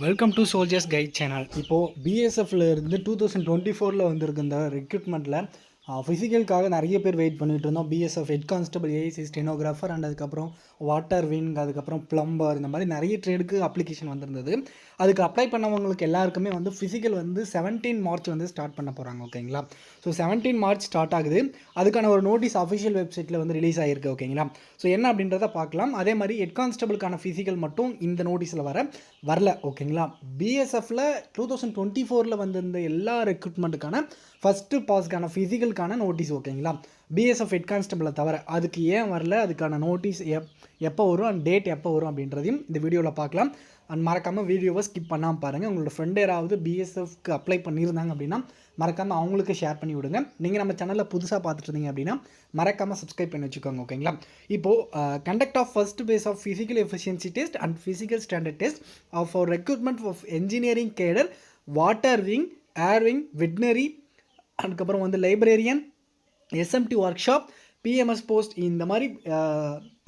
Welcome to soldiers guide channel. இப்போது பிஎஸ்எஃப்ல இருந்து 2024 வந்திருக்கு இந்த ரெக்ரூட்மெண்ட்டில் ஃபிசிக்கலுக்காக நிறைய பேர் வெயிட் பண்ணிகிட்டு இருந்தோம். BSF head constable, AIC stenographer and அதுக்கப்புறம் வாட்டர் விங், அதுக்கப்புறம் ப்ளம்பர், இந்த மாதிரி நிறைய ட்ரேடுக்கு அப்ளிகேஷன் வந்திருந்தது. அதுக்கு அப்ளை பண்ணவங்களுக்கு எல்லாருக்குமே வந்து ஃபிசிக்கல் வந்து 17 மார்ச் வந்து ஸ்டார்ட் பண்ண போகிறாங்க. ஓகேங்களா? ஸோ 17 மார்ச் ஸ்டார்ட் ஆகுது. அதுக்கான ஒரு நோட்டீஸ் அஃபிஷியல் வெப்சைட்டில் வந்து ரிலீஸ் ஆகிருக்கு. ஓகேங்களா? ஸோ என்ன அப்படின்றத பார்க்கலாம். அதே மாதிரி ஹெட் கான்ஸ்டபிளுக்கான ஃபிசிக்கல் மட்டும் இந்த நோட்டீஸில் வரல. ஓகேங்களா? பிஎஸ்எஃப்ல 2024 வந்திருந்த எல்லா ரெக்ரூட்மெண்ட்டுக்கான ஃபஸ்ட்டு பாஸ்க்கான ஃபிசிக்கலுக்கான நோட்டீஸ். ஓகேங்களா? பிஎஸ்எஃப் ஹெட் கான்ஸ்டபிளை தவிர அதுக்கு ஏன் வரல, அதுக்கான நோட்டீஸ் எப்போ வரும் அண்ட் டேட் எப்போ வரும் அப்படின்றதையும் இந்த வீடியோவில் பார்க்கலாம். அண்ட் மறக்காமல் வீடியோவை ஸ்கிப் பண்ணாமல் பாருங்கள். உங்களோட ஃப்ரெண்ட் யாராவது பிஎஸ்எஃப்க்கு அப்ளை பண்ணியிருந்தாங்க அப்படின்னா மறக்காமல் அவங்களுக்கு ஷேர் பண்ணி விடுங்க. நீங்கள் நம்ம சேனலில் புதுசாக பார்த்துட்டு இருந்தீங்க அப்படின்னா மறக்காமல் சப்ஸ்கிரைப் பண்ணி வச்சுக்கோங்க. ஓகேங்களா? இப்போது conduct of first phase of physical efficiency test and physical standard test for recruitment of engineering cadre, water wing, air wing, veterinary, அதுக்கப்புறம் வந்து librarian, SMT workshop, BMS post, இந்த மாதிரி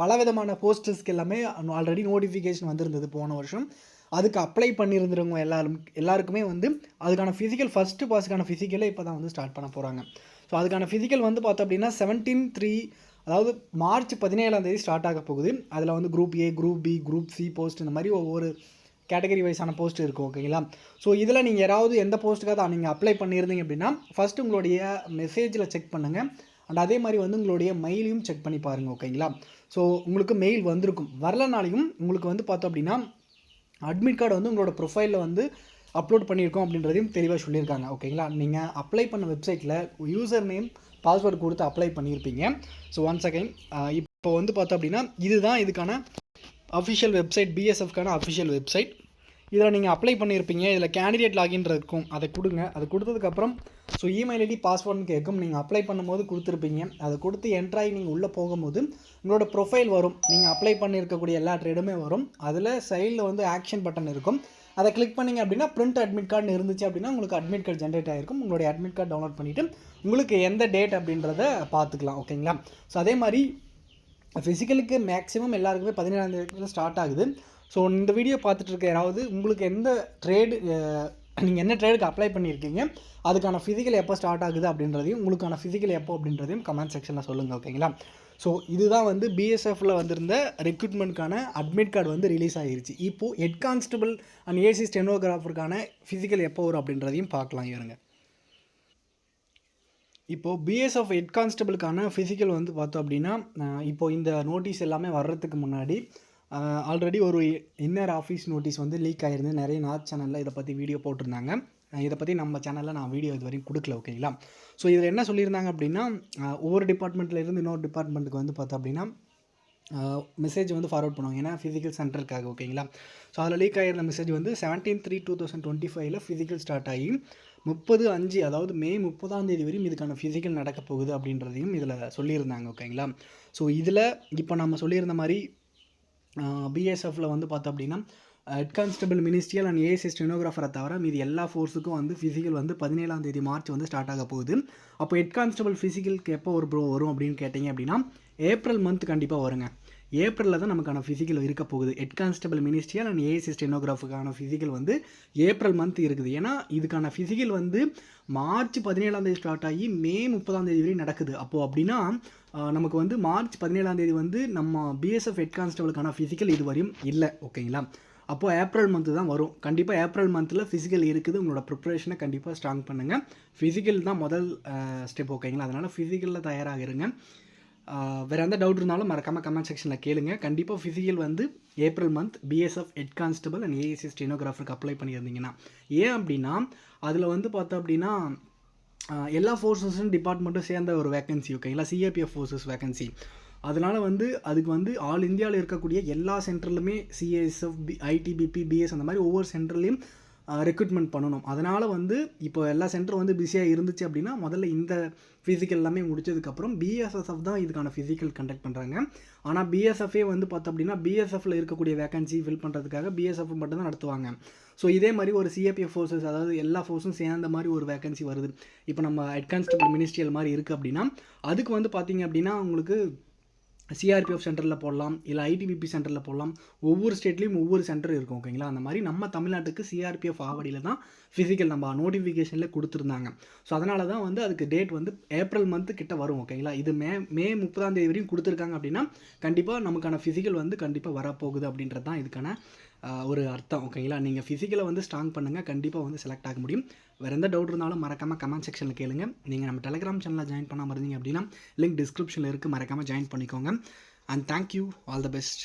பலவிதமான போஸ்டர்ஸ்க்கு எல்லாமே ஆல்ரெடி நோட்டிஃபிகேஷன் வந்திருந்தது போன வருஷம். அதுக்கு அப்ளை பண்ணியிருந்துருவங்க எல்லாருக்குமே வந்து அதுக்கான ஃபிசிக்கல் ஃபஸ்ட்டு பாஸுக்கான ஃபிசிக்கலே இப்போ தான் வந்து ஸ்டார்ட் பண்ண போகிறாங்க. ஸோ அதுக்கான ஃபிசிக்கல் வந்து பார்த்தோம் அப்படின்னா 17/3, அதாவது மார்ச் 17 ஸ்டார்ட் ஆக போகுது. அதில் வந்து group A, group B, group C post, இந்த மாதிரி ஒவ்வொரு கேட்டகரி வைஸான போஸ்ட் இருக்கும். ஓகேங்களா? ஸோ இதில் நீங்கள் யாராவது எந்த போஸ்ட்டுக்காக நீங்கள் அப்ளை பண்ணியிருந்தீங்க அப்படின்னா ஃபஸ்ட்டு உங்களுடைய மெசேஜில் செக் பண்ணுங்கள். அண்ட் அதே மாதிரி வந்து உங்களுடைய மெயிலையும் செக் பண்ணி பாருங்கள். ஓகேங்களா? ஸோ உங்களுக்கு மெயில் வந்திருக்கும். வரலனாலையும் உங்களுக்கு வந்து பார்த்தோம் அப்படின்னா அட்மிட் கார்டு வந்து உங்களோட ப்ரொஃபைலில் வந்து அப்லோட் பண்ணியிருக்கோம் அப்படின்றதையும் தெளிவாக சொல்லியிருக்காங்க. ஓகேங்களா? நீங்கள் அப்ளை பண்ண வெப்சைட்டில் யூசர் நேம், பாஸ்வேர்டு கொடுத்து அப்ளை பண்ணியிருப்பீங்க. ஸோ ஒன்ஸ் அகைன் இப்போ வந்து பார்த்தோம் அப்படின்னா இதுதான் இதுக்கான அஃபிஷியல் வெப்சைட், பிஎஸ்எஃப்கான அஃபிஷியல் வெப்சைட். இதில் நீங்கள் அப்ளை பண்ணியிருப்பீங்க. இதில் கேண்டிடேட் லாகின் இருக்கும், அதை கொடுங்க. அது கொடுத்ததுக்கப்புறம் ஸோ இமெயில் ஐடி, பாஸ்வேர்டுன்னு கேட்கும். நீங்கள் அப்ளை பண்ணும்போது கொடுத்துருப்பீங்க. அதை கொடுத்து என்ட்ராகி நீங்கள் உள்ளே போகும்போது உங்களோட ப்ரொஃபைல் வரும். நீங்கள் அப்ளை பண்ணியிருக்கக்கூடிய எல்லா ட்ரேடுமே வரும். அதில் சைடில் வந்து ஆக்ஷன் பட்டன் இருக்கும். அதை கிளிக் பண்ணிங்க அப்படின்னா பிரிண்ட் அட்மிட் கார்டு இருந்துச்சு அப்படின்னா உங்களுக்கு அட்மிட் கார்டு ஜென்ரேட் ஆகிருக்கும். உங்களுடைய அட்மிட் கார்டு டவுன்லோட் பண்ணிவிட்டு உங்களுக்கு எந்த டேட் அப்படின்றத பார்த்துக்கலாம். ஓகேங்களா? ஸோ அதே மாதிரி ஃபிசிக்கலுக்கு மேக்ஸிமம் எல்லாருக்குமே 17 ஸ்டார்ட் ஆகுது. ஸோ இந்த வீடியோ பார்த்துட்டு இருக்க யாராவது உங்களுக்கு எந்த ட்ரேடு, நீங்கள் என்ன ட்ரேடுக்கு அப்ளை பண்ணியிருக்கீங்க, அதுக்கான ஃபிசிக்கல் எப்போ ஸ்டார்ட் ஆகுது அப்படின்றதையும் உங்களுக்கான ஃபிசிக்கல் எப்போ அப்படின்றதையும் கமெண்ட் செக்ஷனில் சொல்லுங்கள். ஓகேங்களா? ஸோ இதுதான் வந்து பிஎஸ்எஃப்ல வந்திருந்த ரெக்ரூட்மெண்ட்கான அட்மிட் கார்டு வந்து ரிலீஸ் ஆகிருச்சு. இப்போது ஹெட் கான்ஸ்டபிள் அண்ட் ஏசி ஸ்டெனோகிராஃபருக்கான ஃபிசிக்கல் எப்போ வரும் அப்படின்றதையும் பார்க்கலாம். இருங்க. இப்போது பிஎஸ்எஃப் ஹெட் கான்ஸ்டபிளுக்கான ஃபிசிக்கல் வந்து பார்த்தோம் அப்படின்னா இப்போது இந்த நோட்டீஸ் எல்லாமே வர்றதுக்கு முன்னாடி ஆல்ரெடி ஒரு இன்னர் ஆஃபீஸ் நோட்டீஸ் வந்து லீக் ஆகிருந்து. நிறைய நார்த் சேனலில் இதை பற்றி வீடியோ போட்டிருந்தாங்க. இதை பற்றி நம்ம சேனலில் நான் வீடியோ இது வரைக்கும் கொடுக்கல. ஓகேங்களா? ஸோ இதில் என்ன சொல்லியிருந்தாங்க அப்படின்னா ஒவ்வொரு டிபார்ட்மெண்ட்டில் இருந்து இன்னொரு டிபார்ட்மெண்ட்டுக்கு வந்து பார்த்தோம் அப்படின்னா மெசேஜ் வந்து ஃபார்வர்ட் பண்ணுவாங்க. ஏன்னா ஃபிசிக்கல் சென்டருக்காக. ஓகேங்களா? ஸோ அதில் லீக் ஆகிருந்த மெசேஜ் வந்து 17/3/2025 ஃபிசிக்கல் ஸ்டார்ட் ஆகி 30/5, அதாவது மே 30 வரையும் இதுக்கான ஃபிசிக்கல் நடக்க போகுது அப்படின்றதையும் இதில் சொல்லியிருந்தாங்க. ஓகேங்களா? ஸோ இதில் இப்போ நம்ம சொல்லியிருந்த மாதிரி பிஎஸ்எஃப்ல வந்து பார்த்தோம் அப்படின்னா head constable, ministerial and ASC ஸ்டெனோகிராஃபரை தவிர மீது எல்லா ஃபோர்ஸுக்கும் வந்து ஃபிசிக்கல் வந்து 17 மார்ச் வந்து ஸ்டார்ட் ஆக போகுது. அப்போ ஹெட் கான்ஸ்டபிள் ஃபிசிக்கலுக்கு எப்போ வரும் அப்படின்னு கேட்டிங்க அப்படின்னா ஏப்ரல் மந்த் கண்டிப்பாக வருங்க. ஏப்ரலில் தான் நமக்கான ஃபிசிக்கல் இருக்க போகுது. Head constable, ministerial and ASC ஸ்டெனோகிராஃபுக்கான ஃபிசிக்கல் வந்து ஏப்ரல் மந்த் இருக்குது. ஏன்னா இதுக்கான ஃபிசிக்கல் வந்து மார்ச் 17 ஸ்டார்ட் ஆகி மே 30 வரையும் நடக்குது. அப்போது அப்படின்னா நமக்கு வந்து மார்ச் 17 வந்து நம்ம பிஎஸ்எஃப் ஹெட் கான்ஸ்டபிளுக்கான ஃபிசிக்கல் இது வரையும் இல்லை. ஓகேங்களா? அப்போது ஏப்ரல் மந்த்து தான் வரும். கண்டிப்பாக ஏப்ரல் மந்தில் ஃபிசிக்கல் இருக்குது. உங்களோட ப்ரிப்பரேஷனை கண்டிப்பாக ஸ்ட்ராங் பண்ணுங்கள். ஃபிசிக்கல் தான் முதல் ஸ்டெப். ஓகேங்களா? அதனால் ஃபிசிக்கலில் தயாராக இருங்க. வேறு எந்த டவுட் இருந்தாலும் மறக்காமல் கமெண்ட் செக்ஷனில் கேளுங்க. கண்டிப்பாக ஃபிசிக்கல் வந்து April month BSF head constable and ASC ஸ்டெனோகிராஃபருக்கு அப்ளை பண்ணியிருந்தீங்கன்னா. ஏன் அப்படின்னா அதில் வந்து பார்த்தோம் அப்படின்னா எல்லா ஃபோர்ஸஸும் டிபார்ட்மெண்ட்டும் சேர்ந்த ஒரு வேகன்சி. ஓகேங்களா? CAPF forces vacancy. அதனால் வந்து அதுக்கு வந்து ஆல் இந்தியாவில் இருக்கக்கூடிய எல்லா சென்டர்லுமே சிஎஸ்எஃப், ஐடிபிபி, பிஎஸ் அந்த மாதிரி ஒவ்வொரு சென்டர்லையும் ரெக்ரூட்மெண்ட் பண்ணணும். அதனால் வந்து இப்போ எல்லா சென்டரும் வந்து பிஸியாக இருந்துச்சு அப்படின்னா முதல்ல இந்த ஃபிசிக்கல் எல்லாமே முடிச்சதுக்கப்புறம் பிஎஸ்எஃப் தான் இதுக்கான ஃபிசிக்கல் கண்டக்ட் பண்ணுறாங்க. ஆனால் பிஎஸ்எஃப்ஏ வந்து பார்த்தோம் அப்படின்னா பிஎஸ்எஃப்ல இருக்கக்கூடிய வேகன்சி ஃபில் பண்ணுறதுக்காக பிஎஸ்எஃப் மட்டும்தான் நடத்துவாங்க. ஸோ இதே மாதிரி ஒரு சிஏபிஎஃப் ஃபோர்ஸஸ், அதாவது எல்லா ஃபோர்ஸும் சேர்ந்த மாதிரி ஒரு வேகன்சி வருது. இப்போ நம்ம ஹெட் கான்ஸ்டபிள், மினிஸ்ட்ரியல் மாதிரி இருக்குது அப்படின்னா அதுக்கு வந்து பார்த்திங்க அப்படின்னா உங்களுக்கு சிஆர்பிஎஃப் சென்டரில் போடலாம், இல்லை ஐடிபிபி சென்டரில் போடலாம். ஒவ்வொரு ஸ்டேட்லேயும் ஒவ்வொரு சென்டர் இருக்கும். ஓகேங்களா? அந்த மாதிரி நம்ம தமிழ்நாட்டுக்கு சிஆர்பிஎஃப் ஆவடியில் தான் ஃபிசிக்கல் நம்ம நோட்டிஃபிகேஷனில் கொடுத்துருந்தாங்க. ஸோ அதனால தான் வந்து அதுக்கு டேட் வந்து ஏப்ரல் மந்த்து கிட்ட வரும். ஓகேங்களா? இது மே 30 வரையும் கொடுத்துருக்காங்க அப்படின்னா கண்டிப்பாக நமக்கான ஃபிசிக்கல் வந்து கண்டிப்பாக வரப்போகுது அப்படின்றது தான் இதுக்கான ஒரு அர்த்தம். ஓகேங்களா? நீங்கள் ஃபிசிக்கலை வந்து ஸ்ட்ராங் பண்ணுங்கள், கண்டிப்பாக வந்து செலக்ட் ஆக முடியும். வேறு எந்த டவுட் இருந்தாலும் மறக்காமல் கமெண்ட் செக்ஷனில் கேளுங்க. நீங்கள் நம்ம டெலிகிராம் சேனலில் ஜாயின் பண்ணாமல் இருந்தீங்க அப்படின்னா லிங்க் டிஸ்கிரிப்ஷனில் இருக்குது, மறக்காமல் ஜாயின் பண்ணிக்கோங்க. And thank you, all the best.